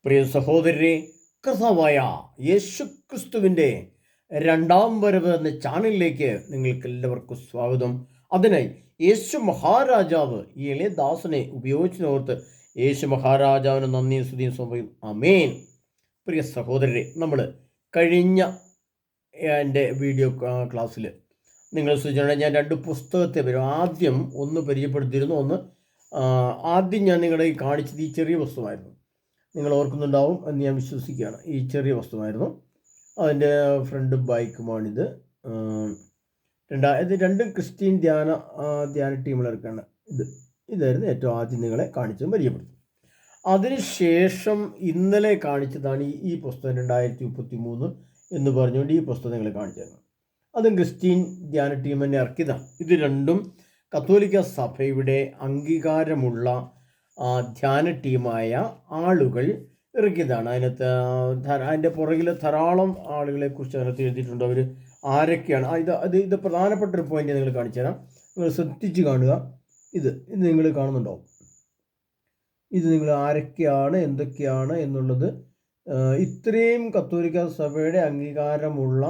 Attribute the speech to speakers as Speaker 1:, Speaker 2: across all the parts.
Speaker 1: പ്രിയ സഹോദരരെ, കർത്താവായ യേശുക്രിസ്തുവിൻ്റെ രണ്ടാം വരവ് എന്ന ചാനലിലേക്ക് നിങ്ങൾക്ക് എല്ലാവർക്കും സ്വാഗതം. അതിനായി യേശു മഹാരാജാവ് ഈ എളിയ ദാസനെ ഉപയോഗിച്ചോർത്ത് യേശു മഹാരാജാവിന് നന്ദിയും സ്തുതിയും സമർപ്പിക്കും. ആമേൻ. പ്രിയ സഹോദരരെ, നമ്മൾ കഴിഞ്ഞ എൻ്റെ വീഡിയോ ക്ലാസ്സിൽ നിങ്ങൾ സൂചിച്ചിട്ടുണ്ടെങ്കിൽ ഞാൻ രണ്ട് പുസ്തകത്തെ വരും ആദ്യം ഒന്ന് പരിചയപ്പെടുത്തിയിരുന്നു. ആദ്യം ഞാൻ നിങ്ങളെ കാണിച്ചത് ഈ ചെറിയ പുസ്തകമായിരുന്നു. നിങ്ങൾ ഓർക്കുന്നുണ്ടാവും എന്ന് ഞാൻ വിശ്വസിക്കുകയാണ്. ഈ ചെറിയ വസ്തുവായിരുന്നു. അതിൻ്റെ ഫ്രണ്ട് ബൈക്കുമാണിത്. രണ്ടും ക്രിസ്ത്യൻ ധ്യാന ടീമുകൾക്കാണ്. ഇതായിരുന്നു ഏറ്റവും ആദ്യം നിങ്ങളെ കാണിച്ചതും പരിചയപ്പെടുത്തും. അതിനുശേഷം ഇന്നലെ കാണിച്ചതാണ് ഈ പുസ്തകം 2033 എന്ന് പറഞ്ഞുകൊണ്ട് ഈ പുസ്തകം നിങ്ങളെ കാണിച്ചിരുന്നു. അതും ക്രിസ്ത്യൻ ധ്യാന ടീം തന്നെ ഇറക്കിയതാണ്. ഇത് രണ്ടും കത്തോലിക്ക സഭയുടെ അംഗീകാരമുള്ള ധ്യാന ടീമായ ആളുകൾ ഇറക്കിയതാണ്. അതിൻ്റെ പുറകിൽ ധാരാളം ആളുകളെ കുറിച്ച് അതിനകത്ത് എഴുതിയിട്ടുണ്ട്. അവർ ആരൊക്കെയാണ് ഇത് പ്രധാനപ്പെട്ട ഒരു പോയിന്റ് നിങ്ങൾ കാണിച്ചു തരാം. നിങ്ങൾ ശ്രദ്ധിച്ച് കാണുക. ഇത് നിങ്ങൾ കാണുന്നുണ്ടാവും. ഇത് നിങ്ങൾ ആരൊക്കെയാണ് എന്തൊക്കെയാണ് എന്നുള്ളത് ഇത്രയും കത്തോലിക്ക സഭയുടെ അംഗീകാരമുള്ള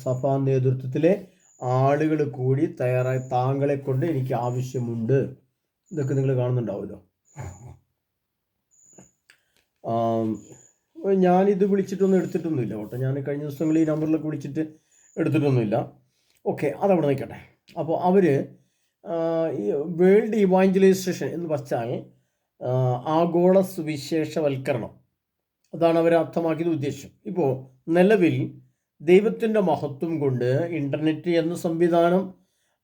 Speaker 1: സഭാ നേതൃത്വത്തിലെ ആളുകൾ കൂടി തയ്യാറായി താങ്കളെ കൊണ്ട് എനിക്ക് ആവശ്യമുണ്ട്. ഇതൊക്കെ നിങ്ങൾ കാണുന്നുണ്ടാവുമല്ലോ. ഞാനിത് വിളിച്ചിട്ടൊന്നും എടുത്തിട്ടൊന്നുമില്ല കേട്ടോ. ഞാൻ കഴിഞ്ഞ ദിവസങ്ങളിൽ ഈ നമ്പറിലൊക്കെ വിളിച്ചിട്ട് എടുത്തിട്ടൊന്നുമില്ല. ഓക്കെ, അതവിടെ നിൽക്കട്ടെ. അപ്പോൾ അവർ ഈ വേൾഡ് ഇവാഞ്ചലൈസേഷൻ എന്ന് വെച്ചാൽ ആഗോള സുവിശേഷവൽക്കരണം, അതാണ് അവർ അർത്ഥമാക്കിയത് ഉദ്ദേശം. ഇപ്പോൾ നിലവിൽ ദൈവത്തിൻ്റെ മഹത്വം കൊണ്ട് ഇൻ്റർനെറ്റ് എന്ന സംവിധാനം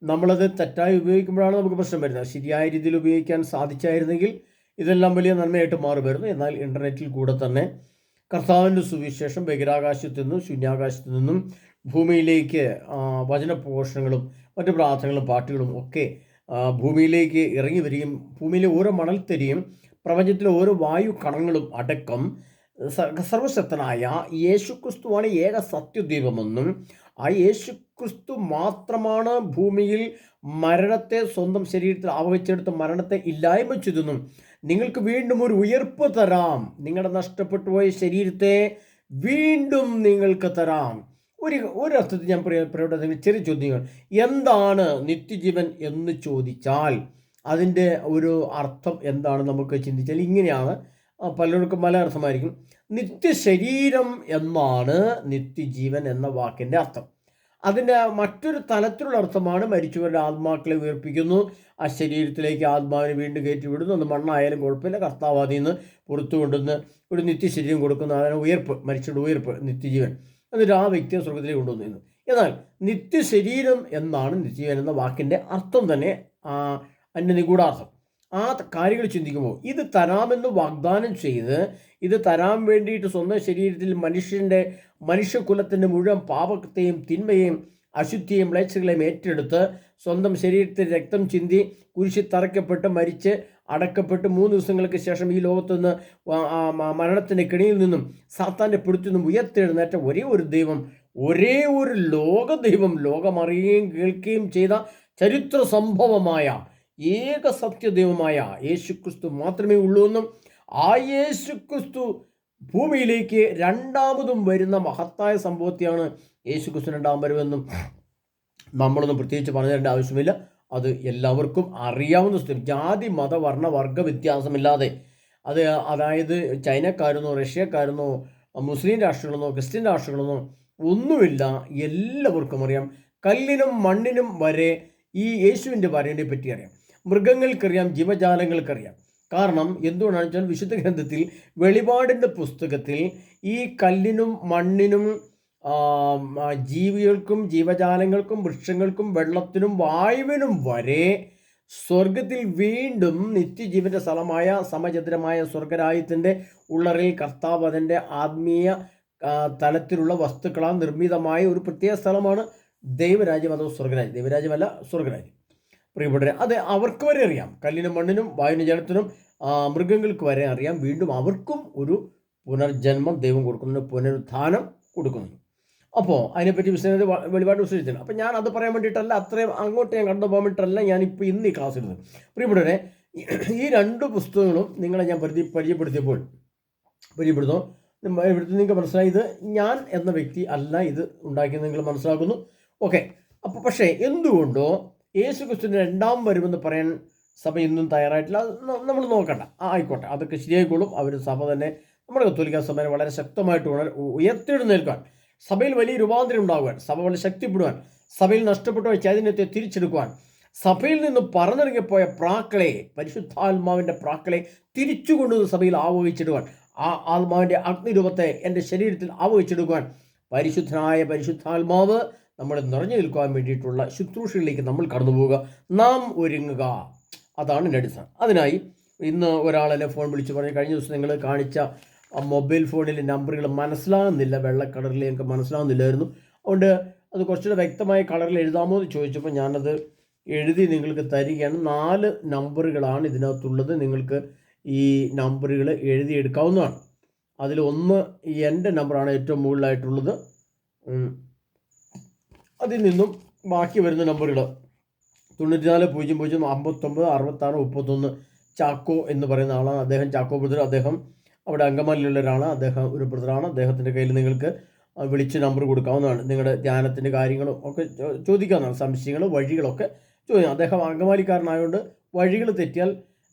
Speaker 1: നമ്മളത് തെറ്റായി ഉപയോഗിക്കുമ്പോഴാണ് നമുക്ക് പ്രശ്നം വരുന്നത്. ശരിയായ രീതിയിൽ ഉപയോഗിക്കാൻ സാധിച്ചായിരുന്നെങ്കിൽ ഇതെല്ലാം വലിയ നന്മയായിട്ട് മാറുമായിരുന്നു. എന്നാൽ ഇൻ്റർനെറ്റിൽ കൂടെ തന്നെ കർത്താവിൻ്റെ സുവിശേഷം ബഹിരാകാശത്തു നിന്നും ശൂന്യാകാശത്തു നിന്നും ഭൂമിയിലേക്ക് വചനപോഷണങ്ങളും മറ്റു പ്രാർത്ഥനകളും പാട്ടുകളും ഒക്കെ ഭൂമിയിലേക്ക് ഇറങ്ങി വരികയും ഭൂമിയിലെ ഓരോ മണൽത്തരിയും പ്രപഞ്ചത്തിലെ ഓരോ വായു കണങ്ങളും അടക്കം സർവശക്തനായ യേശുക്രിസ്തുവാണ് ഏക സത്യദൈവമെന്നും ആ യേശുക്രിസ്തു മാത്രമാണ് ഭൂമിയിൽ മരണത്തെ സ്വന്തം ശരീരത്തിൽ ആവഹിച്ചെടുത്ത് മരണത്തെ ഇല്ലായ്മ ചെയ്തെന്നും നിങ്ങൾക്ക് വീണ്ടും ഒരു ഉയർപ്പ് തരാം, നിങ്ങളുടെ നഷ്ടപ്പെട്ടു പോയ ശരീരത്തെ വീണ്ടും നിങ്ങൾക്ക് തരാം. ഒരർത്ഥത്തിൽ ഞാൻ പറയട്ടെ, ചെറിയ ചോദ്യങ്ങൾ. എന്താണ് നിത്യജീവൻ എന്ന് ചോദിച്ചാൽ അതിൻ്റെ ഒരു അർത്ഥം എന്താണ് നമുക്ക് ചിന്തിച്ചാൽ ഇങ്ങനെയാണ്. പലർക്കും പല അർത്ഥമായിരിക്കും. നിത്യശരീരം എന്നാണ് നിത്യജീവൻ എന്ന വാക്കിൻ്റെ അർത്ഥം. അതിൻ്റെ മറ്റൊരു തലത്തിലുള്ള അർത്ഥമാണ് മരിച്ചവരുടെ ആത്മാക്കളെ ഉയർപ്പിക്കുന്നു, ആ ശരീരത്തിലേക്ക് ആത്മാവിനെ വീണ്ടും കയറ്റി വിടുന്നു. അത് മണ്ണായാലും കുഴപ്പമില്ല, കർത്താവ് അതിൽ നിന്ന് പുറത്തു കൊണ്ടുവന്ന് ഒരു നിത്യശരീരം കൊടുക്കുന്നു. അതിന് ഉയർപ്പ്, മരിച്ചവരുടെ ഉയർപ്പ്, നിത്യജീവൻ. എന്നിട്ട് ആ വ്യക്തിയെ സ്വർഗത്തിലേക്ക് കൊണ്ടുവന്നു. എന്നാൽ നിത്യശരീരം എന്നാണ് നിത്യജീവൻ എന്ന വാക്കിൻ്റെ അർത്ഥം തന്നെ, അതിൻ്റെ നിഗൂഢാർത്ഥം. ആ കാര്യങ്ങൾ ചിന്തിക്കുമ്പോൾ ഇത് തരാമെന്ന് വാഗ്ദാനം ചെയ്ത് ഇത് തരാൻ വേണ്ടിയിട്ട് സ്വന്തം ശരീരത്തിൽ മനുഷ്യകുലത്തിൻ്റെ മുഴുവൻ പാപത്തെയും തിന്മയെയും അശുദ്ധിയെയും മ്ലേച്ഛകളെയും ഏറ്റെടുത്ത് സ്വന്തം ശരീരത്തിൽ രക്തം ചിന്തി കുരിശിൽ തറയ്ക്കപ്പെട്ട് മരിച്ച് അടക്കപ്പെട്ട് 3 ദിവസങ്ങൾക്ക് ശേഷം ഈ ലോകത്തു നിന്ന് മരണത്തിൻ്റെ കെണിയിൽ നിന്നും സാത്താൻ്റെ പിടുത്തു നിന്നും ഉയർത്തെഴുന്നേറ്റ ഒരേ ഒരു ദൈവം, ഒരേ ഒരു ലോകദൈവം, ലോകമറിയുകയും കേൾക്കുകയും ചെയ്ത ചരിത്ര സംഭവമായ ഏക സത്യദൈവമായ യേശുക്രിസ്തു മാത്രമേ ഉള്ളൂ എന്നും ആ യേശുക്രിസ്തു ഭൂമിയിലേക്ക് രണ്ടാമതും വരുന്ന മഹത്തായ സംഭവത്തെയാണ് യേശുക്രിസ്തു രണ്ടാം വരവെന്നും നമ്മളൊന്നും പ്രത്യേകിച്ച് പറഞ്ഞു തരേണ്ട ആവശ്യമില്ല. അത് എല്ലാവർക്കും അറിയാവുന്ന സ്ഥിതി. ജാതി മത വർണ്ണ വർഗ വ്യത്യാസമില്ലാതെ അതായത് ചൈനക്കാരെന്നോ റഷ്യക്കാരെന്നോ മുസ്ലിം രാഷ്ട്രങ്ങളെന്നോ ക്രിസ്ത്യൻ രാഷ്ട്രങ്ങളെന്നോ ഒന്നുമില്ല, എല്ലാവർക്കും അറിയാം. കല്ലിനും മണ്ണിനും വരെ ഈ യേശുവിൻ്റെ വരവിനെ പറ്റി അറിയാം. മൃഗങ്ങൾക്കറിയാം, ജീവജാലങ്ങൾക്കറിയാം. കാരണം എന്തുകൊണ്ടാണെന്ന് വെച്ചാൽ വിശുദ്ധ ഗ്രന്ഥത്തിൽ വെളിപാടിൻ്റെ പുസ്തകത്തിൽ ഈ കല്ലിനും മണ്ണിനും ജീവികൾക്കും ജീവജാലങ്ങൾക്കും വൃക്ഷങ്ങൾക്കും വെള്ളത്തിനും വായുവിനും വരെ സ്വർഗത്തിൽ വീണ്ടും നിത്യജീവൻ്റെ സ്ഥലമായ സമചതുരമായ സ്വർഗരാജ്യത്തിൻ്റെ ഉള്ളറയിൽ കർത്താവ് അതിൻ്റെ ആത്മീയ തലത്തിലുള്ള വസ്തുക്കളാൽ നിർമ്മിതമായ ഒരു പ്രത്യേക സ്ഥലമാണ് ദൈവരാജ്യം, അതോ സ്വർഗരാജ്യം. ദൈവരാജ്യമല്ല, സ്വർഗരാജ്യം. പ്രിയപ്പെട്ടവരെ, അത് അവർക്ക് വരെ അറിയാം. കല്ലിനും മണ്ണിനും വായുവിനും ജലത്തിനും മൃഗങ്ങൾക്ക് വരെ അറിയാം. വീണ്ടും അവർക്കും ഒരു പുനർജന്മം ദൈവം കൊടുക്കുന്നു, പുനരുത്ഥാനം കൊടുക്കുന്നു. അപ്പോൾ അതിനെപ്പറ്റി വിശദ വെളിപാട് വിശ്വസിച്ചിട്ടുണ്ട്. അപ്പോൾ ഞാൻ അത് പറയാൻ വേണ്ടിയിട്ടല്ല, അത്രയും അങ്ങോട്ട് ഞാൻ കടന്നു പോകാൻ വേണ്ടിയിട്ടല്ല ഞാനിപ്പോൾ ഇന്ന് ഈ ക്ലാസ് എടുത്തത്. പ്രിയപ്പെട്ടവരെ, ഈ 2 പുസ്തകങ്ങളും നിങ്ങളെ ഞാൻ പരിചയപ്പെടുത്തിയപ്പോൾ പരിചയപ്പെടുന്നു. ഇവിടുത്തെ നിങ്ങൾക്ക് മനസ്സിലായി ഇത് ഞാൻ എന്ന വ്യക്തി അല്ല ഇത് ഉണ്ടാക്കിയത് നിങ്ങൾ മനസ്സിലാക്കുന്നു. ഓക്കെ. അപ്പോൾ പക്ഷേ എന്തുകൊണ്ടോ യേശു ക്രിസ്തുവിൻ്റെ രണ്ടാം വരുമെന്ന് പറയാൻ സഭ ഇന്നും തയ്യാറായിട്ടില്ല. അത് നമ്മൾ നോക്കണ്ട, ആയിക്കോട്ടെ, അതൊക്കെ ശരിയായിക്കോളും. അവർ സഭ തന്നെ നമ്മുടെ കത്തോലിക്ക സഭയെ വളരെ ശക്തമായിട്ട് ഉയർത്തെഴുന്നേൽക്കാൻ, സഭയിൽ വലിയ രൂപാന്തരം ഉണ്ടാകുവാൻ, സഭ വളരെ ശക്തിപ്പെടുവാൻ, സഭയിൽ നഷ്ടപ്പെട്ട ചൈതന്യത്തെ തിരിച്ചെടുക്കുവാൻ, സഭയിൽ നിന്ന് പറന്നിറങ്ങിപ്പോയ പ്രാക്കളെ, പരിശുദ്ധാത്മാവിൻ്റെ പ്രാക്കളെ തിരിച്ചു കൊണ്ടുവന്ന് സഭയിൽ ആവഹിച്ചിടുവാൻ, ആ ആത്മാവിൻ്റെ അഗ്നിരൂപത്തെ എൻ്റെ ശരീരത്തിൽ ആവഹിച്ചെടുക്കുവാൻ പരിശുദ്ധനായ പരിശുദ്ധാത്മാവ് നമ്മൾ നിറഞ്ഞു നിൽക്കുവാൻ വേണ്ടിയിട്ടുള്ള ശുശ്രൂഷകളിലേക്ക് നമ്മൾ കടന്നു പോവുക, നാം ഒരുങ്ങുക. അതാണ് എൻ്റെ അടിസ്ഥാനം. അതിനായി ഇന്ന് ഒരാളെന്നെ ഫോൺ വിളിച്ച് പറഞ്ഞ് കഴിഞ്ഞ ദിവസം നിങ്ങൾ കാണിച്ച മൊബൈൽ ഫോണിലെ നമ്പറുകൾ മനസ്സിലാകുന്നില്ല, വെള്ള കളറിൽ എനിക്ക് മനസ്സിലാകുന്നില്ലായിരുന്നു. അതുകൊണ്ട് അത് കുറച്ചുകൂടെ വ്യക്തമായ കളറിൽ എഴുതാമോ എന്ന് ചോദിച്ചപ്പോൾ ഞാനത് എഴുതി നിങ്ങൾക്ക് തരികയാണ്. 4 നമ്പറുകളാണ് ഇതിനകത്തുള്ളത്. നിങ്ങൾക്ക് ഈ നമ്പറുകൾ എഴുതിയെടുക്കാവുന്നതാണ്. അതിലൊന്ന് എൻ്റെ നമ്പറാണ് ഏറ്റവും മുകളിലായിട്ടുള്ളത്. അതിൽ നിന്നും ബാക്കി വരുന്ന നമ്പറുകൾ 94 00 59 66 31. ചാക്കോ എന്ന് പറയുന്ന ആളാണ്. അദ്ദേഹം ചാക്കോ ബ്രദർ, അദ്ദേഹം അവിടെ അങ്കമാലിയിലുള്ള ഒരാളാണ്. അദ്ദേഹം ഒരു ബ്രദറാണ്. അദ്ദേഹത്തിൻ്റെ കയ്യിൽ നിങ്ങൾക്ക് വിളിച്ച് നമ്പർ കൊടുക്കാവുന്നതാണ്. നിങ്ങളുടെ ധ്യാനത്തിൻ്റെ കാര്യങ്ങളും ഒക്കെ ചോദിക്കാവുന്നതാണ്. സംശയങ്ങൾ, വഴികളൊക്കെ ചോദിക്കാം. അദ്ദേഹം അങ്കമാലിക്കാരനായതുകൊണ്ട് വഴികൾ തെറ്റിയാൽ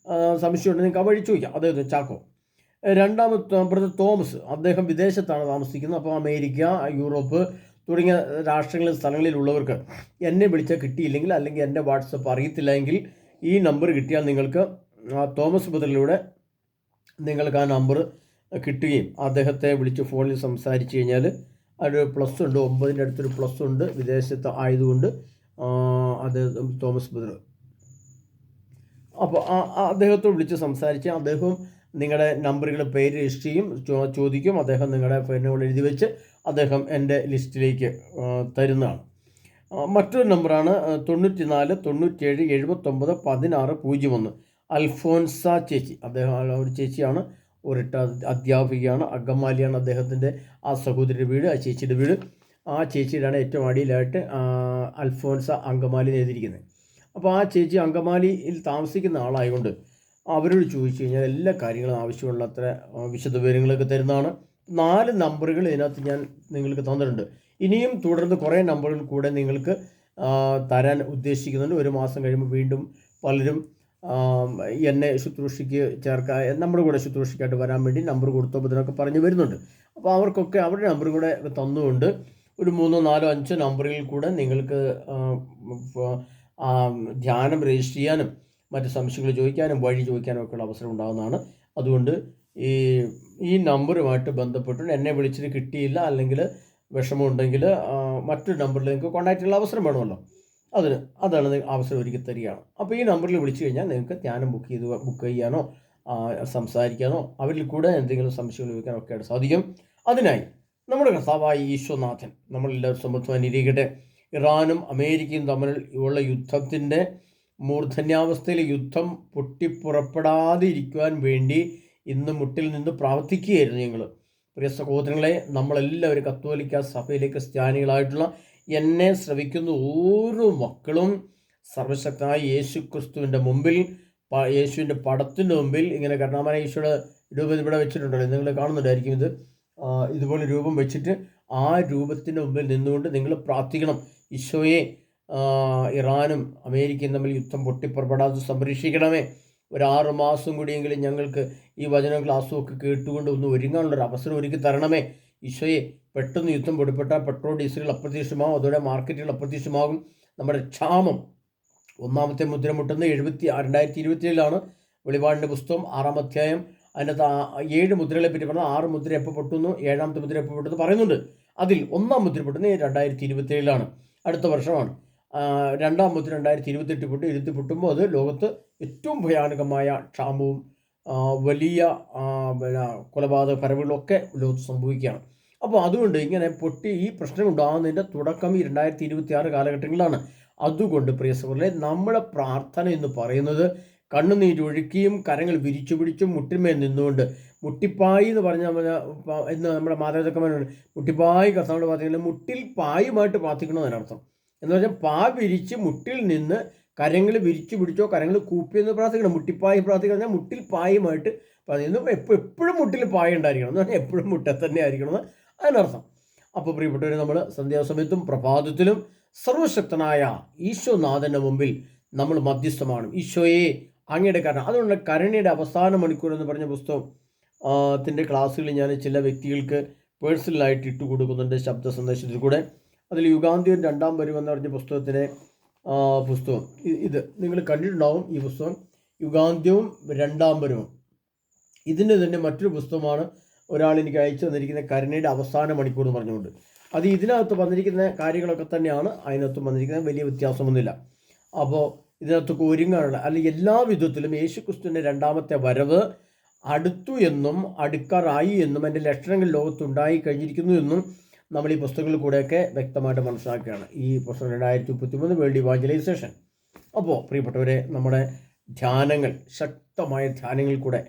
Speaker 1: സംശയമുണ്ട്, നിങ്ങൾക്ക് ആ വഴി ചോദിക്കാം. അദ്ദേഹം ചാക്കോ. രണ്ടാമത്തെ ബ്രദർ തോമസ്, അദ്ദേഹം വിദേശത്താണ് താമസിക്കുന്നത്. അപ്പോൾ അമേരിക്ക, യൂറോപ്പ് തുടങ്ങിയ രാഷ്ട്രങ്ങളിൽ സ്ഥലങ്ങളിലുള്ളവർക്ക് എന്നെ വിളിച്ചാൽ കിട്ടിയില്ലെങ്കിൽ, അല്ലെങ്കിൽ എൻ്റെ വാട്സപ്പ് അറിയത്തില്ല എങ്കിൽ ഈ നമ്പർ കിട്ടിയാൽ നിങ്ങൾക്ക് തോമസ് ബ്രദറിലൂടെ നിങ്ങൾക്ക് ആ നമ്പർ കിട്ടുകയും അദ്ദേഹത്തെ വിളിച്ച് ഫോണിൽ സംസാരിച്ച് കഴിഞ്ഞാൽ ഒരു പ്ലസ് ഉണ്ട്, 9ൻ്റെ അടുത്തൊരു പ്ലസ് ഉണ്ട്, വിദേശത്ത് ആയതുകൊണ്ട് അത് തോമസ് ബ്രദർ. അപ്പോൾ അദ്ദേഹത്തോട് വിളിച്ച് സംസാരിച്ച് അദ്ദേഹം നിങ്ങളുടെ നമ്പറുകൾ പേര് രജിസ്റ്റർ ചെയ്യും, ചോദിക്കും. അദ്ദേഹം നിങ്ങളുടെ ഫോണുകൾ എഴുതി വെച്ച് അദ്ദേഹം എൻ്റെ ലിസ്റ്റിലേക്ക് തരുന്നതാണ്. മറ്റൊരു നമ്പറാണ് 94 97 79 16 01. അൽഫോൻസ ചേച്ചി, അദ്ദേഹം ഒരു ചേച്ചിയാണ്, ഒരിട്ട അധ്യാപികയാണ്, അങ്കമാലിയാണ് അദ്ദേഹത്തിൻ്റെ ആ സഹോദരിയുടെ വീട്, ആ ചേച്ചിയുടെ വീട്. ആ ചേച്ചിയുടെയാണ് ഏറ്റവും അടിയിലായിട്ട് അൽഫോൻസ അങ്കമാലി എഴുതിയിരിക്കുന്നത്. അപ്പോൾ ആ ചേച്ചി അങ്കമാലിയിൽ താമസിക്കുന്ന ആളായതുകൊണ്ട് അവരോട് ചോദിച്ചു കഴിഞ്ഞാൽ എല്ലാ കാര്യങ്ങളും ആവശ്യമുള്ള അത്ര വിശദ വിവരങ്ങളൊക്കെ തരുന്നതാണ്. 4 നമ്പറുകൾ ഇതിനകത്ത് ഞാൻ നിങ്ങൾക്ക് തന്നിട്ടുണ്ട്. ഇനിയും തുടർന്ന് കുറേ നമ്പറുകൾ കൂടെ നിങ്ങൾക്ക് തരാൻ ഉദ്ദേശിക്കുന്നുണ്ട്. ഒരു മാസം കഴിയുമ്പോൾ വീണ്ടും പലരും എന്നെ ശുശ്രൂഷയ്ക്ക് ചേർക്കാൻ, നമ്മുടെ കൂടെ ശുശ്രൂഷയ്ക്കായിട്ട് വരാൻ വേണ്ടി നമ്പർ കൊടുത്തപ്പോൾ ഇതിനൊക്കെ പറഞ്ഞു വരുന്നുണ്ട്. അപ്പോൾ അവർക്കൊക്കെ അവരുടെ നമ്പർ കൂടെ തന്നുകൊണ്ട് ഒരു 3 4 5 നമ്പറുകളിൽ കൂടെ നിങ്ങൾക്ക് ധ്യാനം രജിസ്റ്റർ ചെയ്യാനും മറ്റ് സംശയങ്ങൾ ചോദിക്കാനും വഴി ചോദിക്കാനും ഒക്കെയുള്ള അവസരം ഉണ്ടാകുന്നതാണ്. അതുകൊണ്ട് ഈ നമ്പറുമായിട്ട് ബന്ധപ്പെട്ട് എന്നെ വിളിച്ചിട്ട് കിട്ടിയില്ല, അല്ലെങ്കിൽ വിഷമമുണ്ടെങ്കിൽ മറ്റൊരു നമ്പറിൽ നിങ്ങൾക്ക് കോൺടാക്റ്റ് ചെയ്യാനുള്ള അവസരം വേണമല്ലോ, അതാണ് അവസരം ഒരുക്കി തരികയാണ്. അപ്പോൾ ഈ നമ്പറിൽ വിളിച്ചു കഴിഞ്ഞാൽ നിങ്ങൾക്ക് ധ്യാനം ബുക്ക് ചെയ്യാനോ സംസാരിക്കാനോ അവരിൽ കൂടെ എന്തെങ്കിലും സംശയങ്ങൾ ചോദിക്കാനോ ഒക്കെ ആയിട്ട് സാധിക്കും. അതിനായി നമ്മുടെ കർത്താവായ ഈശോനാഥൻ നമ്മളെല്ലാവരും സമൃദ്ധമായി ഇരിക്കട്ടെ. ഇറാനും അമേരിക്കയും തമ്മിൽ ഉള്ള യുദ്ധത്തിൻ്റെ മൂർധന്യാവസ്ഥയിൽ യുദ്ധം പൊട്ടിപ്പുറപ്പെടാതെ ഇരിക്കുവാൻ വേണ്ടി ഇന്ന് മുട്ടിൽ നിന്ന് പ്രാർത്ഥിക്കുകയായിരുന്നു ഞങ്ങൾ. പ്രിയ സഹോദരങ്ങളെ, നമ്മളെല്ലാവരും കത്തോലിക്ക സഭയിലെ ക്രിസ്ത്യാനികളായിട്ടുള്ള എന്നെ ശ്രവിക്കുന്ന ഓരോ മക്കളും സർവശക്തനായ യേശു ക്രിസ്തുവിൻ്റെ മുമ്പിൽ, യേശുവിൻ്റെ പടത്തിൻ്റെ മുമ്പിൽ ഇങ്ങനെ കരുണാമയ ഈശോയുടെ രൂപം ഇവിടെ വെച്ചിട്ടുണ്ടല്ലോ, നിങ്ങൾ കാണുന്നുണ്ടായിരിക്കും. ഇതുപോലെ രൂപം വെച്ചിട്ട് ആ രൂപത്തിൻ്റെ മുമ്പിൽ നിന്നുകൊണ്ട് നിങ്ങൾ പ്രാർത്ഥിക്കണം. ഈശോയെ, ഇറാനും അമേരിക്കയും തമ്മിൽ യുദ്ധം പൊട്ടിപ്പുറപ്പെടാതെ സംരക്ഷിക്കണമേ. ഒരു 6 മാസം കൂടിയെങ്കിലും ഞങ്ങൾക്ക് ഈ വചന ക്ലാസ്സും ഒക്കെ കേട്ടുകൊണ്ട് ഒന്ന് ഒരുങ്ങാനുള്ളൊരു അവസരം ഒരുക്കി തരണമേ. ഈശോയെ, പെട്ടെന്ന് യുദ്ധം പൊടിപ്പെട്ടാൽ പെട്രോൾ ഡീസലുകൾ അപ്രത്യക്ഷമാകും, അതോടെ മാർക്കറ്റുകൾ അപ്രത്യക്ഷമാകും. നമ്മുടെ ക്ഷാമം ഒന്നാമത്തെ മുദ്ര മുട്ടുന്നത് 2027 വെളിപാടിൻ്റെ പുസ്തകം 6-ാം അധ്യായം. അതിനകത്ത് 7 മുദ്രകളെ പറ്റി പറഞ്ഞാൽ 6 മുദ്ര എപ്പോൾ പൊട്ടുന്നു, 7ാമത്തെ മുദ്ര എപ്പോൾ പൊട്ടുന്നു പറയുന്നുണ്ട്. അതിൽ 1-ാം മുദ്ര പൊട്ടുന്നത് 2027 അടുത്ത വർഷമാണ്. 2-ാം മുദ്ര 2028 പൊട്ടുമ്പോൾ അത് ലോകത്ത് ഏറ്റവും ഭയാനകമായ ക്ഷാമവും വലിയ കൊലപാതക പരവുകളൊക്കെ ലോകത്ത് സംഭവിക്കുകയാണ്. അപ്പോൾ അതുകൊണ്ട് ഇങ്ങനെ പൊട്ടി ഈ പ്രശ്നം ഉണ്ടാകുന്നതിൻ്റെ തുടക്കം ഈ 2026 കാലഘട്ടങ്ങളിലാണ്. അതുകൊണ്ട് പ്രിയ സഹോദരങ്ങളെ, നമ്മുടെ പ്രാർത്ഥന എന്ന് പറയുന്നത് കണ്ണുനീരൊഴുക്കിയും കരങ്ങൾ വിരിച്ചു പിടിച്ചും മുട്ടിന്മേൽ നിന്നുകൊണ്ട്, മുട്ടിപ്പായി എന്ന് പറഞ്ഞാൽ എന്ന് നമ്മുടെ മാതാപിതാക്കന്മാരുണ്ട്, മുട്ടിപ്പായി കർത്താവിനോട് പ്രാർത്ഥിക്കുന്നത് മുട്ടിൽ പായുമായിട്ട് പ്രാർത്ഥിക്കണമെന്നതിനർത്ഥം. എന്ന് പറഞ്ഞാൽ പാ വിരിച്ച് മുട്ടിൽ നിന്ന് കരങ്ങൾ വിരിച്ചു പിടിച്ചോ കരങ്ങൾ കൂപ്പിയെന്ന് പ്രാർത്ഥിക്കണം. മുട്ടിപ്പായി പ്രാർത്ഥിക്കണം, മുട്ടിൽ പായുമായിട്ട് അപ്പം ഇന്നും എപ്പോഴും മുട്ടിൽ പായ ഉണ്ടായിരിക്കണം എന്ന് പറഞ്ഞാൽ എപ്പോഴും മുട്ട തന്നെ ആയിരിക്കണം എന്ന് അതിനർത്ഥം. അപ്പോൾ പ്രിയപ്പെട്ടവർ, നമ്മൾ സന്ധ്യാസമയത്തും പ്രഭാതത്തിലും സർവശക്തനായ ഈശോനാഥൻ്റെ മുമ്പിൽ നമ്മൾ മധ്യസ്ഥമാണ്. ഈശോയെ അങ്ങയുടെ കരുണ, അതുകൊണ്ട് കരുണയുടെ അവസാന മണിക്കൂർ എന്ന് പറഞ്ഞ പുസ്തകത്തിൻ്റെ ക്ലാസ്സുകളിൽ ഞാൻ ചില വ്യക്തികൾക്ക് പേഴ്സണലായിട്ട് ഇട്ട് കൊടുക്കുന്നുണ്ട് ശബ്ദ സന്ദേശത്തിൽ കൂടെ. അതിൽ യുഗാന്ത്യൻ രണ്ടാം വരവെന്ന് പറഞ്ഞ പുസ്തകം ഇത് നിങ്ങൾ കണ്ടിട്ടുണ്ടാവും. ഈ പുസ്തകം യുഗാന്ത്യവും രണ്ടാം വരവും. ഇതിൻ്റെ തന്നെ മറ്റൊരു പുസ്തകമാണ് ഒരാൾ എനിക്ക് അയച്ചു തന്നിരിക്കുന്ന കരുണയുടെ അവസാന മണിക്കൂർ എന്ന് പറഞ്ഞുകൊണ്ട്. അത് ഇതിനകത്ത് വന്നിരിക്കുന്ന കാര്യങ്ങളൊക്കെ തന്നെയാണ് അതിനകത്ത് വന്നിരിക്കുന്നത്, വലിയ വ്യത്യാസമൊന്നുമില്ല. അപ്പോൾ ഇതിനകത്തൊക്കെ ഒരുങ്ങാനുള്ള അല്ലെങ്കിൽ എല്ലാ വിധത്തിലും യേശുക്രിസ്തുവിൻ്റെ രണ്ടാമത്തെ വരവ് അടുത്തു എന്നും അടുക്കാറായി എന്നും അതിൻ്റെ ലക്ഷണങ്ങൾ ലോകത്തുണ്ടായി കഴിഞ്ഞിരിക്കുന്നു എന്നും നമ്മൾ ഈ പുസ്തകങ്ങളിൽ കൂടെയൊക്കെ വ്യക്തമായിട്ട് മനസ്സിലാക്കുകയാണ്. ഈ പുസ്തകം 2033 വേൾഡ് ഇവാഞ്ചലൈസേഷൻ. അപ്പോൾ പ്രിയപ്പെട്ടവരെ, നമ്മുടെ ധ്യാനങ്ങൾ, ശക്തമായ ധ്യാനങ്ങളിൽ കൂടെ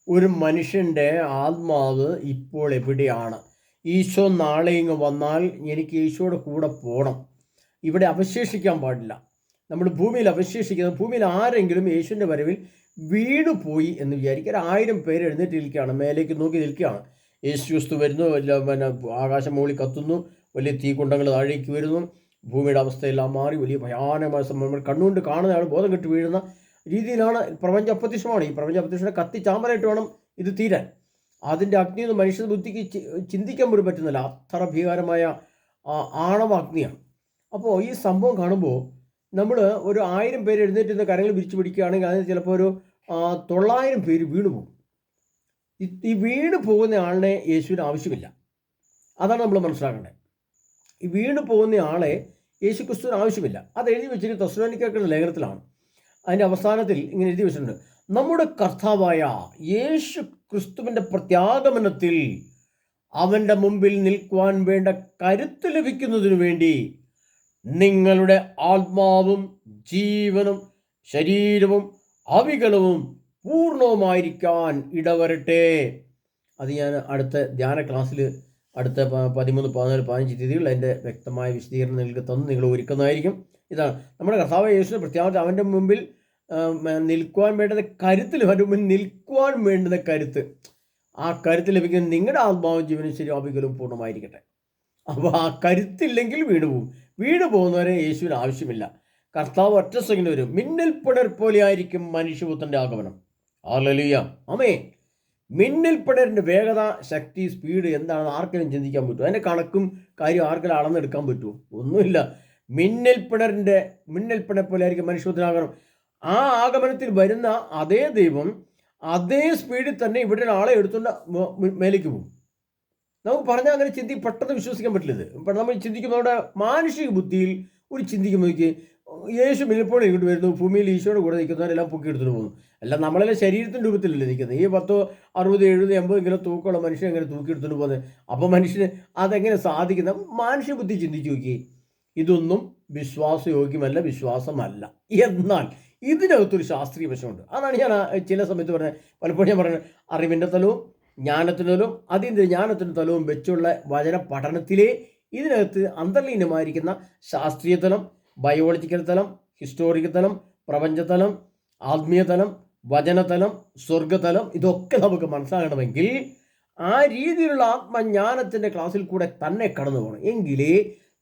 Speaker 1: ഒരു മനുഷ്യൻ്റെ ആത്മാവ് ഇപ്പോൾ എവിടെയാണ്, ഈശോ നാളെ ഇങ്ങ് വന്നാൽ എനിക്ക് ഈശോയുടെ കൂടെ പോകണം, ഇവിടെ അവശേഷിക്കാൻ പാടില്ല. നമ്മൾ ഭൂമിയിൽ അവശേഷിക്കുന്നത്, ഭൂമിയിൽ ആരെങ്കിലും യേശുവിൻ്റെ വരവിൽ വീണു പോയി എന്ന് വിചാരിക്കുക. 1000 പേര് എഴുന്നേറ്റ് നിൽക്കുകയാണ്, മേലേക്ക് നോക്കി നിൽക്കുകയാണ്. യേശു ക്രിസ്തു വരുന്നു, ആകാശം മുകളിൽ കത്തുന്നു, വലിയ തീക്കുണ്ടങ്ങൾ താഴേക്ക് വരുന്നു, ഭൂമിയുടെ അവസ്ഥയെല്ലാം മാറി വലിയ ഭയാനകമായ സംഭവങ്ങൾ കണ്ണുകൊണ്ട് കാണുന്നയാൾ ബോധം കെട്ട് വീഴുന്ന രീതിയിലാണ് പ്രപഞ്ച അപ്രത്യക്ഷമാണ്. ഈ പ്രപഞ്ച അപ്രത്യക്ഷനെ കത്തി ചാമ്പലായിട്ട് വേണം ഇത് തീരാൻ. അതിൻ്റെ അഗ്നിയൊന്നും മനുഷ്യ ബുദ്ധിക്ക് ചിന്തിക്കാൻ പോലും പറ്റുന്നില്ല, അത്ര ഭീകരമായ ആണവ അഗ്നിയാണ്. അപ്പോൾ ഈ സംഭവം കാണുമ്പോൾ നമ്മൾ ഒരു 1000 പേര് എഴുന്നേറ്റ് കരങ്ങൾ വിരിച്ചു പിടിക്കുകയാണെങ്കിൽ അതിന് ചിലപ്പോൾ ഒരു 900 പേര് വീണു പോകും. ഈ വീണ് പോകുന്ന ആളിനെ യേശുവിന് ആവശ്യമില്ല. അതാണ് നമ്മൾ മനസ്സിലാക്കേണ്ടത്. ഈ വീണ് പോകുന്ന ആളെ യേശു ക്രിസ്തുവിന് ആവശ്യമില്ല. അത് എഴുതി വെച്ചിട്ട് തെസ്സലോനിക്കരുടെ ലേഖനത്തിലാണ്. അതിൻ്റെ അവസാനത്തിൽ ഇങ്ങനെ എഴുതി വെച്ചിട്ടുണ്ട്: നമ്മുടെ കർത്താവായ യേശു ക്രിസ്തുവിൻ്റെ പ്രത്യാഗമനത്തിൽ അവൻ്റെ മുമ്പിൽ നിൽക്കുവാൻ വേണ്ട കരുത്ത് ലഭിക്കുന്നതിനു വേണ്ടി നിങ്ങളുടെ ആത്മാവും ജീവനും ശരീരവും അവികലവും പൂർണ്ണവുമായിരിക്കാൻ ഇടവരട്ടെ. അത് ഞാൻ അടുത്ത ധ്യാന ക്ലാസ്സിൽ അടുത്ത 13, 14, 15 തീയതികൾ അതിൻ്റെ വ്യക്തമായ വിശദീകരണം നിങ്ങൾക്ക് തന്ന് നിങ്ങൾ ഒരുക്കുന്നതായിരിക്കും. ഇതാണ് നമ്മുടെ കർത്താവ് യേശുവിൻ്റെ പ്രത്യാഗത്തിൽ അവൻ്റെ മുമ്പിൽ നിൽക്കുവാൻ വേണ്ടുന്ന കരുത്തിൽ, അവൻ്റെ മുമ്പിൽ നിൽക്കുവാൻ വേണ്ടുന്ന കരുത്ത്, ആ കരുത്ത് ലഭിക്കുന്ന നിങ്ങളുടെ ആത്മാവും ജീവനും ശരീരവും അവികലവും പൂർണ്ണമായിരിക്കട്ടെ. അപ്പോൾ ആ കരുത്തില്ലെങ്കിൽ വീണു പോകുന്നവരെ യേശുവിന് ആവശ്യമില്ല. കർത്താവ് ഒറ്റ സെക്കൻഡ് വരും. മിന്നൽ പിണർ പോലെ ആയിരിക്കും മനുഷ്യപുത്രൻ്റെ ആഗമനം. ഹല്ലേലൂയ, ആമേൻ. മിന്നൽ പിണറിൻ്റെ വേഗത, ശക്തി, സ്പീഡ് എന്താണെന്ന് ആർക്കെങ്കിലും ചിന്തിക്കാൻ പറ്റുമോ? അതിൻ്റെ കണക്കും കാര്യം ആർക്കെങ്കിലും അളന്നെടുക്കാൻ പറ്റുമോ? ഒന്നുമില്ല. മിന്നൽ പിണർ പോലെ ആയിരിക്കും മനുഷ്യപുത്രൻ്റെ ആഗമനം. ആ ആഗമനത്തിൽ വരുന്ന അതേ ദൈവം അതേ സ്പീഡിൽ തന്നെ ഇവിടെ ആളെ എടുത്തുകൊണ്ട് മേലേക്ക് പോകും. നമുക്ക് പറഞ്ഞാൽ അങ്ങനെ പെട്ടെന്ന് വിശ്വസിക്കാൻ പറ്റില്ല. ഇത് ഇപ്പം നമ്മൾ ചിന്തിക്കുന്നതോടെ മാനുഷിക ബുദ്ധിയിൽ ഒരു ചിന്തിക്കുമ്പോൾ യേശു മിനിപ്പോൾ ഇങ്ങോട്ട് വരുന്നു, ഭൂമിയിൽ ഈശോയുടെ കൂടെ നിൽക്കുന്നവരെല്ലാം പൊക്കിയെടുത്തിട്ട് പോകുന്നു. എല്ലാം നമ്മളെല്ലാം ശരീരത്തിൻ്റെ രൂപത്തിലല്ലേ നിൽക്കുന്നത്. ഈ 10, 60, 70, 80 കിലോ തൂക്കമുള്ള മനുഷ്യൻ എങ്ങനെ തൂക്കിയെടുത്തിട്ട് പോകുന്നത്? അപ്പോൾ മനുഷ്യന് അതെങ്ങനെ സാധിക്കുന്ന? മാനുഷിക ബുദ്ധി ചിന്തിച്ചു നോക്കി. ഇതൊന്നും വിശ്വാസയോഗ്യമല്ല, വിശ്വാസമല്ല. എന്നാൽ ഇതിനകത്തൊരു ശാസ്ത്രീയ വശമുണ്ട്. അതാണ് ഞാൻ ചില സമയത്ത് പറഞ്ഞത്. പലപ്പോഴും ഞാൻ പറഞ്ഞത് അറിവിൻ്റെ തലവും ജ്ഞാനത്തിൻ്റെ തലവും അതിൻ്റെ ജ്ഞാനത്തിൻ്റെ തലവും വെച്ചുള്ള വചന പഠനത്തിലെ ഇതിനകത്ത് അന്തർലീനമായിരിക്കുന്ന ശാസ്ത്രീയ തലം, ബയോളജിക്കൽ തലം, ഹിസ്റ്റോറിക്കൽ തലം, പ്രപഞ്ചതലം, ആത്മീയതലം, വചനതലം, സ്വർഗതലം, ഇതൊക്കെ നമുക്ക് മനസ്സിലാകണമെങ്കിൽ ആ രീതിയിലുള്ള ആത്മജ്ഞാനത്തിൻ്റെ ക്ലാസ്സിൽ കൂടെ തന്നെ കടന്നു പോകണം. എങ്കിലേ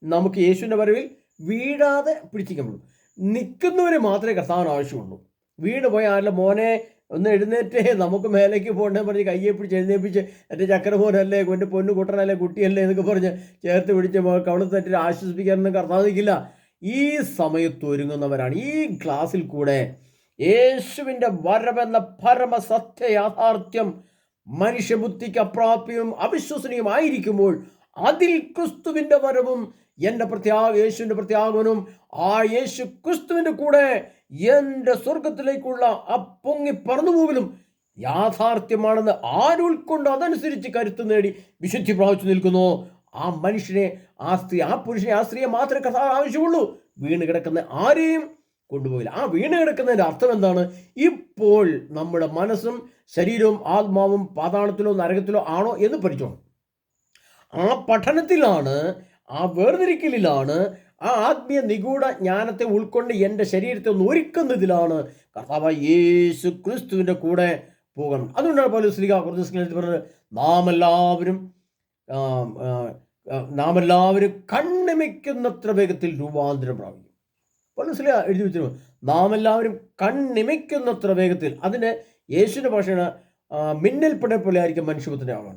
Speaker 1: നമുക്ക് യേശുവിൻ്റെ വരവിൽ വീഴാതെ പിടിച്ചിക്കാൻ പറ്റും. നിൽക്കുന്നവരെ മാത്രമേ കർത്താവിന് ആവശ്യമുള്ളൂ. വീണ് പോയ ആരുടെ മോനെ ഒന്ന് എഴുന്നേറ്റേ, നമുക്ക് മേലേക്ക് പോകണ്ടേ പറഞ്ഞ് കയ്യെ പിടിച്ച് എഴുന്നേപ്പിച്ച് എൻ്റെ ചക്കര മോനല്ലേ, എൻ്റെ പൊന്നു കുട്ടനല്ലേ, കുട്ടിയല്ലേ എന്നൊക്കെ പറഞ്ഞ് ചേർത്ത് പിടിച്ച് കവളത്ത് തട്ടി ആശ്വസിപ്പിക്കാനൊന്നും കർത്താവ് നിൽക്കില്ല. ഈ സമയത്ത് ഒരുങ്ങുന്നവരാണ്. ഈ ക്ലാസ്സിൽ കൂടെ യേശുവിൻ്റെ വരവെന്ന പരമസത്യ യാഥാർത്ഥ്യം മനുഷ്യബുദ്ധിക്ക് അപ്രാപ്യവും അവിശ്വസനീയമായിരിക്കുമ്പോൾ അതിൽ ക്രിസ്തുവിൻ്റെ വരവും യേശുവിൻ്റെ പ്രത്യാഗമനവും ആ യേശു ക്രിസ്തുവിൻ്റെ കൂടെ എൻ്റെ സ്വർഗത്തിലേക്കുള്ള ആ പൊങ്ങി പറന്നു പോകലും യാഥാർത്ഥ്യമാണെന്ന് ആരുൾക്കൊണ്ട് അതനുസരിച്ച് കരുത്ത് നേടി വിശുദ്ധി പ്രാപിച്ചു നിൽക്കുന്നു. ആ മനുഷ്യനെ, ആ പുരുഷനെ, ആ സ്ത്രീയെ മാത്രമേ കർത്താവ് ആവശ്യമുള്ളൂ. വീണ് കിടക്കുന്ന ആരെയും കൊണ്ടുപോകില്ല. ആ വീണ് കിടക്കുന്നതിൻ്റെ അർത്ഥം എന്താണ്? ഇപ്പോൾ നമ്മുടെ മനസ്സും ശരീരവും ആത്മാവും പാതാളത്തിലോ നരകത്തിലോ ആണോ എന്ന് പഠിച്ചോണം. ആ പഠനത്തിലാണ്, ആ വേർതിരിക്കലിലാണ്, ആ ആത്മീയ നിഗൂഢ ജ്ഞാനത്തെ ഉൾക്കൊണ്ട് എൻ്റെ ശരീരത്തെ ഒന്ന് ഒരുക്കുന്നതിലാണ് കർത്താവ് യേശു ക്രിസ്തുവിൻ്റെ കൂടെ പോകണം. അതുകൊണ്ടാണ് പൗലോസ് കൊരിന്ത്യർക്കെഴുതി പറഞ്ഞത്, നാം എല്ലാവരും കണ്ണിമയ്ക്കുന്നത്ര വേഗത്തിൽ രൂപാന്തരം പ്രാപിക്കും. പൗലോസ് എഴുതി വെച്ചിരുന്നു, നാം എല്ലാവരും കണ്ണിമയ്ക്കുന്നത്ര വേഗത്തിൽ. അതിൻ്റെ യേശുവിൻ്റെ ഭാഷയാണ് മിന്നൽപ്പടയെ പോലെ ആയിരിക്കും മനുഷ്യപുത്രൻ്റെ ആവാൻ.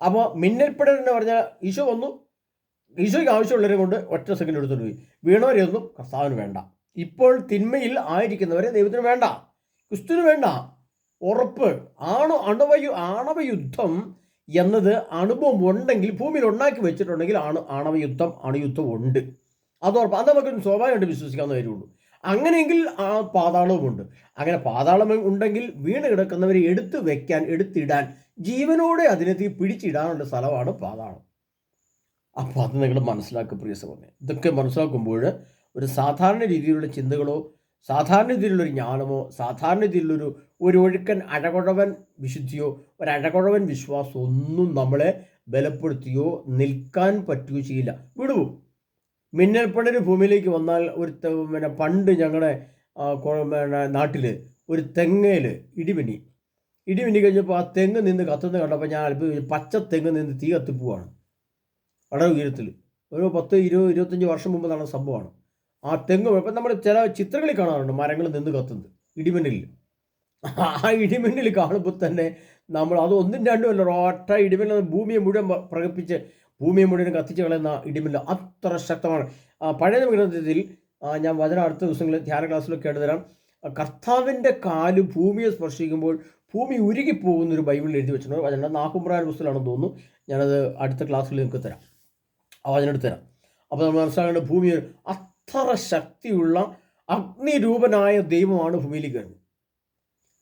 Speaker 1: അപ്പോൾ മിന്നൽപ്പട എന്ന് പറഞ്ഞാൽ ഈശോ വന്നു, ഈശോയ്ക്ക് ആവശ്യമുള്ളവരെ കൊണ്ട് ഒറ്റ സെക്കൻഡ് എടുത്തുകൊണ്ട് പോയി. വീണവരെയൊന്നും കർത്താവിന് വേണ്ട. ഇപ്പോൾ തിന്മയിൽ ആയിരിക്കുന്നവരെ ദൈവത്തിന് വേണ്ട, ക്രിസ്തുവിന് വേണ്ട. ഉറപ്പ് ആണവ യുദ്ധം എന്നത് അനുഭവം ഉണ്ടെങ്കിൽ, ഭൂമിയിൽ ഉണ്ടാക്കി വെച്ചിട്ടുണ്ടെങ്കിൽ അണുയുദ്ധം ഉണ്ട്. അത് ഉറപ്പ്. അത് നമുക്ക് സ്വാഭാവികമായിട്ട് വിശ്വസിക്കാവുന്ന കാര്യമുള്ളൂ. അങ്ങനെയെങ്കിൽ ആ പാതാളവുമുണ്ട്. അങ്ങനെ പാതാളം ഉണ്ടെങ്കിൽ വീണ് കിടക്കുന്നവരെ എടുത്തിടാൻ, ജീവനോടെ അതിനെത്തി പിടിച്ചിടാനുള്ള സ്ഥലമാണ് പാതാളം. അപ്പോൾ അത് നിങ്ങൾ മനസ്സിലാക്കുക പ്രിയ സഹോദരനെ. ഇതൊക്കെ മനസ്സിലാക്കുമ്പോൾ ഒരു സാധാരണ രീതിയിലുള്ള ചിന്തകളോ, സാധാരണ രീതിയിലുള്ളൊരു ജ്ഞാനമോ, സാധാരണ രീതിയിലുള്ളൊരു ഒഴുക്കൻ അഴകുഴവൻ വിശുദ്ധിയോ, ഒരഴകുഴവൻ വിശ്വാസമോ ഒന്നും നമ്മളെ ബലപ്പെടുത്തിയോ നിൽക്കാൻ പറ്റുകയോ ചെയ്യില്ല. വിടുവോ. മിന്നൽപ്പടര് ഭൂമിയിലേക്ക് വന്നാൽ പണ്ട് ഞങ്ങളുടെ നാട്ടിൽ ഒരു തെങ്ങയിൽ ഇടിമിന്നി കഴിഞ്ഞപ്പോൾ ആ തെങ്ങ് നിന്ന് കത്തുന്ന കണ്ടപ്പോൾ ഞാൻ അത്ഭുതം. പച്ച തെങ്ങ് നിന്ന് തീ കത്തിപ്പോവാണ് വളരെ ഉയരത്തിൽ. ഒരു 10-25 വർഷം മുമ്പ് നടന്ന സംഭവമാണ്. ആ തെങ്ങ് ഇപ്പം നമ്മൾ ചില ചിത്രങ്ങളിൽ കാണാറുണ്ട് മരങ്ങൾ നിന്ന് കത്തുന്നത് ഇടിമിന്നലിൽ. ആ ഇടിമിന്നൽ കാണുമ്പോൾ തന്നെ നമ്മൾ അത് ഒന്നും രണ്ടും അല്ല, ഒറ്റ ഇടിമിന്നൽ ഭൂമിയെ മുഴുവൻ പ്രകടിപ്പിച്ച് ഭൂമിയെ മുഴുവൻ കത്തിച്ച് കളയുന്ന ഇടിമിന്നൽ അത്ര ശക്തമാണ്. പഴയ ഗ്രന്ഥത്തിൽ ഞാൻ വചനം അടുത്ത ദിവസങ്ങളിൽ ധ്യാന ക്ലാസ്സിലൊക്കെ എടുത്തരാം. കർത്താവിൻ്റെ കാല് ഭൂമിയെ സ്പർശിക്കുമ്പോൾ ഭൂമി ഉരുകിപ്പോകുന്നൊരു ബൈബിളിൽ എഴുതി വെച്ചിട്ടുണ്ട്. വചനം നാക്കുംപ്രായ പുസ്തകമാണെന്ന് തോന്നുന്നു. ഞാനത് അടുത്ത ക്ലാസ്സിൽ നിങ്ങൾക്ക് തരാം, ആ വചനം എടുത്തുതരാം. അപ്പോൾ നമ്മൾ മനസ്സിലാക്കേണ്ട ഭൂമി അത്ര ശക്തിയുള്ള അഗ്നിരൂപനായ ദൈവമാണ് ഭൂമിയിലേക്ക് വരുന്നത്.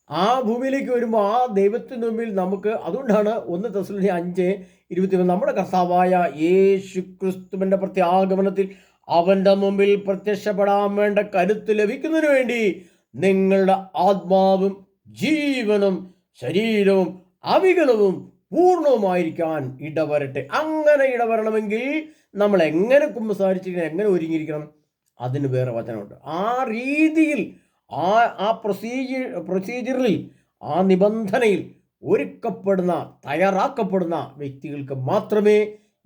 Speaker 1: ആ ഭൂമിയിലേക്ക് വരുമ്പോൾ ആ ദൈവത്തിന് മുമ്പിൽ നമുക്ക്, അതുകൊണ്ടാണ് 1 തെസ്സലോനിക്കർ 5:21 നമ്മുടെ കർത്താവായ യേശു ക്രിസ്തുവിൻ്റെ പ്രത്യാഗമനത്തിൽ അവൻ്റെ മുമ്പിൽ പ്രത്യക്ഷപ്പെടാൻ വേണ്ട കരുത്ത് ലഭിക്കുന്നതിന് വേണ്ടി നിങ്ങളുടെ ആത്മാവും ജീവനും ശരീരവും അവികലവും പൂർണ്ണവുമായിരിക്കാൻ ഇടവരട്ടെ. അങ്ങനെ ഇടവരണമെങ്കിൽ നമ്മൾ എങ്ങനെ കുമ്പസാരിച്ചിരിക്കണം, എങ്ങനെ ഒരുങ്ങിയിരിക്കണം, അതിന് വേറെ വചനമുണ്ട്. ആ രീതിയിൽ ആ പ്രൊസീജിയറിൽ, ആ നിബന്ധനയിൽ തയ്യാറാക്കപ്പെടുന്ന വ്യക്തികൾക്ക് മാത്രമേ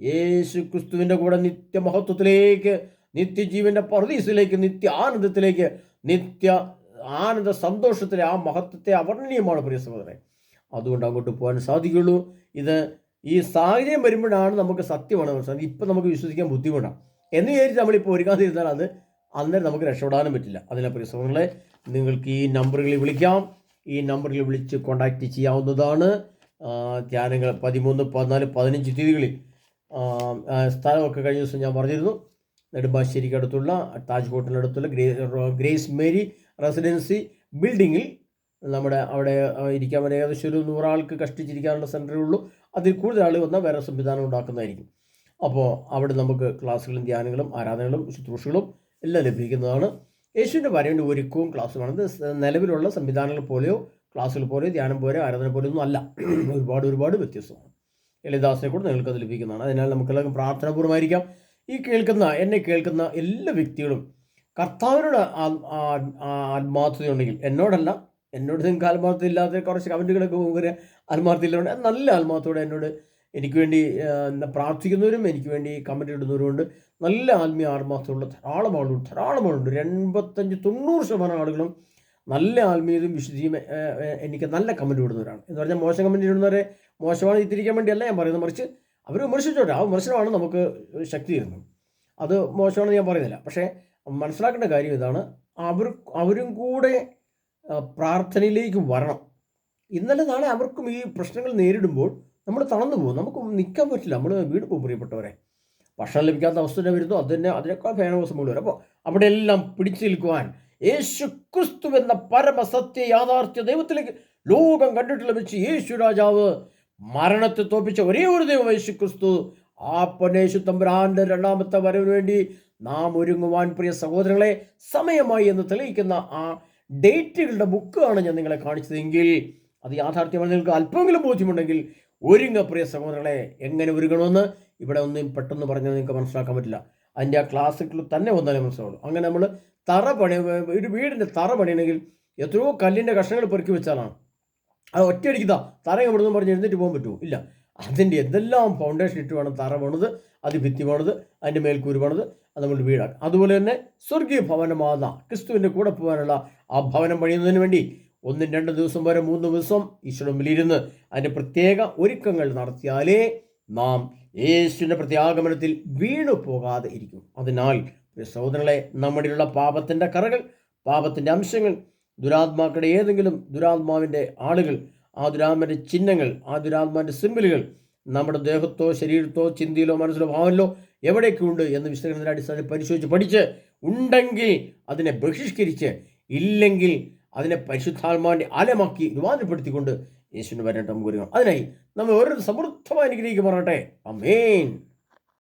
Speaker 1: യേശു ക്രിസ്തുവിൻ്റെ കൂടെ നിത്യമഹത്വത്തിലേക്ക്, നിത്യജീവൻ്റെ പർദീസിലേക്ക്, നിത്യ ആനന്ദത്തിലേക്ക്, നിത്യ ആനന്ദ സന്തോഷത്തിലെ ആ മഹത്വത്തെ അവർണ്ണീയമാണ് പ്രിയ സഹോദരനെ. അതുകൊണ്ട് അങ്ങോട്ട് പോകാൻ സാധിക്കുള്ളൂ. ഈ സാഹചര്യം വരുമ്പോഴാണ് നമുക്ക് സത്യമാണ് മനസ്സിലാക്കുന്നത്. ഇപ്പം നമുക്ക് വിശ്വസിക്കാൻ ബുദ്ധിമുട്ടാണ് എന്ന് വിചാരിച്ച് നമ്മളിപ്പോൾ ഒരുങ്ങാതിരുന്നാൽ അത് അന്നേരം നമുക്ക് രക്ഷപ്പെടാനും പറ്റില്ല. അതിനെ പ്രിയ സഹോദരങ്ങളെ, നിങ്ങൾക്ക് ഈ നമ്പറുകളിൽ വിളിക്കാം. ഈ നമ്പറിൽ വിളിച്ച് കോൺടാക്റ്റ് ചെയ്യാവുന്നതാണ്. ധ്യാനങ്ങൾ 13, 14, 15 തീയതികളിൽ സ്ഥലമൊക്കെ കഴിഞ്ഞ ദിവസം ഞാൻ പറഞ്ഞിരുന്നു. നെടുമ്പാശ്ശേരിക്ക് അടുത്തുള്ള താജ് ഹോട്ടലിനടുത്തുള്ള ഗ്രേസ് മേരി റെസിഡൻസി ബിൽഡിങ്ങിൽ നമ്മുടെ അവിടെ ഇരിക്കാൻ വേണ്ടി ഏകദേശം ഒരു 100 ആൾക്ക് കഷ്ടിച്ചിരിക്കാനുള്ള സെൻറ്ററേ ഉള്ളൂ. അതിൽ കൂടുതൽ ആൾ വന്നാൽ വേറെ സംവിധാനം ഉണ്ടാക്കുന്നതായിരിക്കും. അപ്പോൾ അവിടെ നമുക്ക് ക്ലാസ്സുകളും ധ്യാനങ്ങളും ആരാധനകളും ശുശ്രൂഷകളും എല്ലാം ലഭിക്കുന്നതാണ്. യേശുവിൻ്റെ വരേണ്ട ഒരുക്കവും ക്ലാസ്സുമാണ്. ഇത് നിലവിലുള്ള സംവിധാനങ്ങൾ പോലെയോ ക്ലാസ്സുകൾ പോലെയോ ധ്യാനം പോലെയോ ആരാധന പോലെയോ ഒന്നും അല്ല. ഒരുപാട് വ്യത്യസ്തമാണ്. എളിദാസിനെ കൂടെ നിങ്ങൾക്കത് ലഭിക്കുന്നതാണ്. അതിനാൽ നമുക്കെല്ലാം പ്രാർത്ഥനാപൂർവ്വമായിരിക്കാം. എന്നെ കേൾക്കുന്ന എല്ലാ വ്യക്തികളും കർത്താവിനോട് ആത്മാർത്ഥതയുണ്ടെങ്കിൽ, എന്നോട് നിങ്ങൾക്ക് ആത്മാർത്ഥത ഇല്ലാത്ത കുറച്ച് കമൻറ്റുകളൊക്കെ ഒരു ആത്മാർത്ഥയില്ലുണ്ട്. നല്ല ആത്മാർത്ഥത്തോടെ എനിക്ക് വേണ്ടി പ്രാർത്ഥിക്കുന്നവരും എനിക്ക് വേണ്ടി കമൻറ്റ് ഇടുന്നവരുമുണ്ട്. നല്ല ആത്മീയ ആത്മാർത്ഥമുള്ള ധാരാളം ആളുണ്ട്. 85-90% ആളുകളും നല്ല ആത്മീയതയും വിശുദ്ധിയും എനിക്ക് നല്ല കമൻറ്റ് ഇടുന്നവരാണ്. എന്ന് പറഞ്ഞാൽ മോശം കമൻറ്റ് ഇടുന്നവരെ മോശമാണ് തിരിക്കാൻ വേണ്ടിയല്ല ഞാൻ പറയുന്നത്, മറിച്ച് അവർ വിമർശിച്ചോട്ടെ. ആ വിമർശനമാണ് നമുക്ക് ശക്തി തരുന്നത്. അത് മോശമാണെന്ന് ഞാൻ പറയുന്നില്ല. പക്ഷേ മനസ്സിലാക്കേണ്ട കാര്യം ഇതാണ്, അവരും കൂടെ പ്രാർത്ഥനയിലേക്ക് വരണം. ഇന്നലെ നാളെ അവർക്കും ഈ പ്രശ്നങ്ങൾ നേരിടുമ്പോൾ നമ്മൾ തളർന്നു പോകും. നമുക്ക് നിൽക്കാൻ പറ്റില്ല. നമ്മൾ വീട് പോകും പ്രിയപ്പെട്ടവരെ. ഭക്ഷണം ലഭിക്കാത്ത അവസ്ഥ വരുന്നു. അതിനേക്കാൾ ഭയാനകസം മൂലം. അപ്പോൾ അവിടെയെല്ലാം പിടിച്ചു നിൽക്കുവാൻ യേശു ക്രിസ്തു എന്ന പരമസത്യ യാഥാർത്ഥ്യ ദൈവത്തിലേക്ക് ലോകം കണ്ടിട്ട് ലഭിച്ച് യേശു രാജാവ് മരണത്തെ തോൽപ്പിച്ച ഒരേ ഒരു ദൈവം യേശു ക്രിസ്തു, ആ പൊന്നേശു തമ്പുരാന്റെ 2ാമത്തെ വരവിന് വേണ്ടി നാം ഒരുങ്ങുവാൻ പ്രിയ സഹോദരങ്ങളെ സമയമായി എന്ന് തെളിയിക്കുന്ന ആ ഡേറ്റുകളുടെ ബുക്കാണ് ഞാൻ നിങ്ങളെ കാണിച്ചതെങ്കിൽ അത് യാഥാർത്ഥ്യമായി നിങ്ങൾക്ക് അല്പമെങ്കിലും ബോധ്യമുണ്ടെങ്കിൽ പ്രിയ സഹോദരങ്ങളെ. എങ്ങനെ ഒരുങ്ങണമെന്ന് ഇവിടെ ഒന്നും പെട്ടെന്ന് പറഞ്ഞാൽ നിങ്ങൾക്ക് മനസ്സിലാക്കാൻ പറ്റില്ല. അതിൻ്റെ ആ ക്ലാസ്സുകൾ തന്നെ വന്നാലേ മനസ്സിലാവുള്ളൂ. അങ്ങനെ നമ്മൾ ഒരു വീടിൻ്റെ തറ പണിയണമെങ്കിൽ എത്രയോ കല്ലിൻ്റെ കഷ്ണങ്ങൾ പെറുക്കി വെച്ചാലാണ്. അത് ഒറ്റയടിക്കുക തറ എവിടുന്ന് പറഞ്ഞ് എഴുന്നേറ്റ് പോകാൻ പറ്റുമോ? ഇല്ല. അതിൻ്റെ എന്തെല്ലാം ഫൗണ്ടേഷൻ ഇട്ട് വേണം തറ പണിത്, അത് ഭിത്തി പണിത്, അതിൻ്റെ മേൽക്കൂര് പണിത്, അത് നമ്മൾ വീടാക്കും. അതുപോലെ തന്നെ സ്വർഗീയ ഭവനമാകുന്ന ക്രിസ്തുവിൻ്റെ കൂടെ പോകാനുള്ള ആ ഭവനം പണിയുന്നതിന് വേണ്ടി 1-2 ദിവസം വരെ 3 ദിവസം ഈശ്വരമ്പിലിരുന്ന് അതിൻ്റെ പ്രത്യേക ഒരുക്കങ്ങൾ നടത്തിയാലേ നാം യേശുവിൻ്റെ പ്രത്യാഗമനത്തിൽ വീണു പോകാതെ ഇരിക്കും. അതിനാൽ സഹോദരങ്ങളെ, നമ്മുടെയുള്ള പാപത്തിൻ്റെ കറകൾ, പാപത്തിൻ്റെ അംശങ്ങൾ, ദുരാത്മാക്കളുടെ ഏതെങ്കിലും ദുരാത്മാവിൻ്റെ ആളുകൾ, ആ ദുരാത്മാവിൻ്റെ ചിഹ്നങ്ങൾ, ആ ദുരാത്മാവിൻ്റെ സിമ്പിളുകൾ നമ്മുടെ ദേഹത്തോ ശരീരത്തോ ചിന്തയിലോ മനസ്സിലോ ഭാവനിലോ എവിടെയൊക്കെ ഉണ്ട് എന്ന് വിശകലനത്തിൻ്റെ അടിസ്ഥാനത്തിൽ പരിശോധിച്ച് പഠിച്ച് ഉണ്ടെങ്കിൽ അതിനെ ബഹിഷ്കരിച്ച്, ഇല്ലെങ്കിൽ അതിനെ പരിശുദ്ധാത്മാവിൻ്റെ ആലമാക്കി രൂപാന്തരപ്പെടുത്തിക്കൊണ്ട് യേശുവിന് വരേണ്ട നമുക്ക് ഒരുങ്ങാം. അതിനായി നമ്മൾ ഓരോ സമൃദ്ധമായി അനുഗ്രഹിക്കുമാറാകട്ടെ. ആമേൻ.